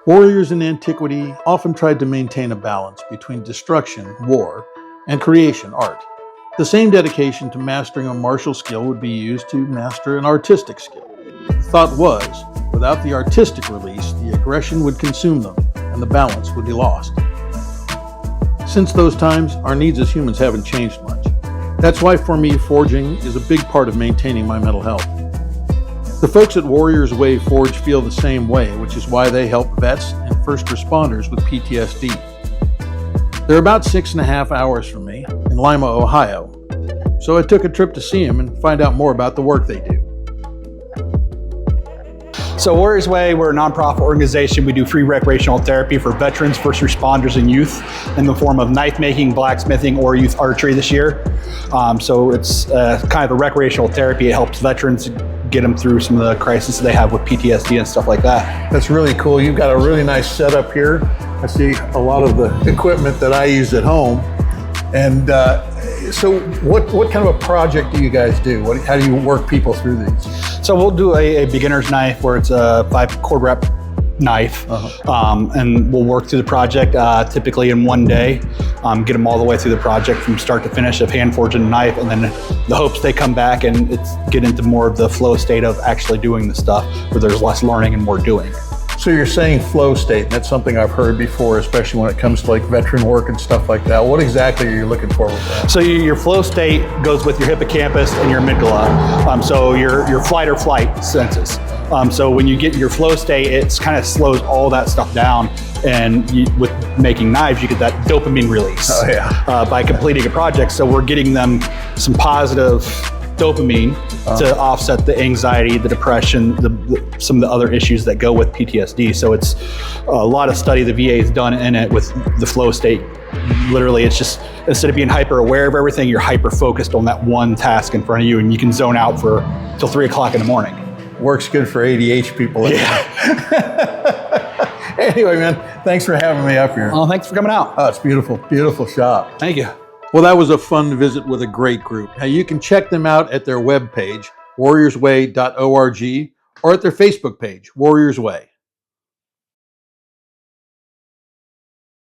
Warriors in antiquity often tried to maintain a balance between destruction, war, and creation, art. The same dedication to mastering a martial skill would be used to master an artistic skill. The thought was, without the artistic release, the aggression would consume them, and the balance would be lost. Since those times, our needs as humans haven't changed much. That's why for me, forging is a big part of maintaining my mental health. The folks at Warriors Way Forge feel the same way, which is why they help vets and first responders with PTSD. They're about 6.5 hours from me in Lima, Ohio, so I took a trip to see them and find out more about the work they do. So Warriors Way, we're a nonprofit organization. We do free recreational therapy for veterans, first responders, and youth in the form of knife making, blacksmithing, or youth archery this year. So it's kind of a recreational therapy. It helps veterans get them through some of the crises they have with PTSD and stuff like that. That's really cool. You've got a really nice setup here. I see a lot of the equipment that I use at home. And so what kind of a project do you guys do? How do you work people through these? So we'll do a beginner's knife where it's a 5 cord rep knife, and we'll work through the project typically in one day, get them all the way through the project from start to finish of hand forging a knife, and then the hopes they come back and get into more of the flow state of actually doing the stuff where there's less learning and more doing. So you're saying flow state, and that's something I've heard before, especially when it comes to like veteran work and stuff like that. What exactly are you looking for with that? So your flow state goes with your hippocampus and your amygdala, so your fight or flight senses. So when you get your flow state, it kind of slows all that stuff down, and with making knives, you get that dopamine release by completing a project. So we're getting them some positive dopamine to offset the anxiety, the depression, some of the other issues that go with PTSD. So it's a lot of study the VA has done in it with the flow state. Literally, it's just, instead of being hyper aware of everything, you're hyper focused on that one task in front of you, and you can zone out till 3 o'clock in the morning. Works good for ADH people. Yeah. Anyway, man, thanks for having me up here. Oh, thanks for coming out. Oh, it's beautiful, beautiful shop. Thank you. Well, that was a fun visit with a great group. Now, you can check them out at their webpage, warriorsway.org, or at their Facebook page, Warriors Way.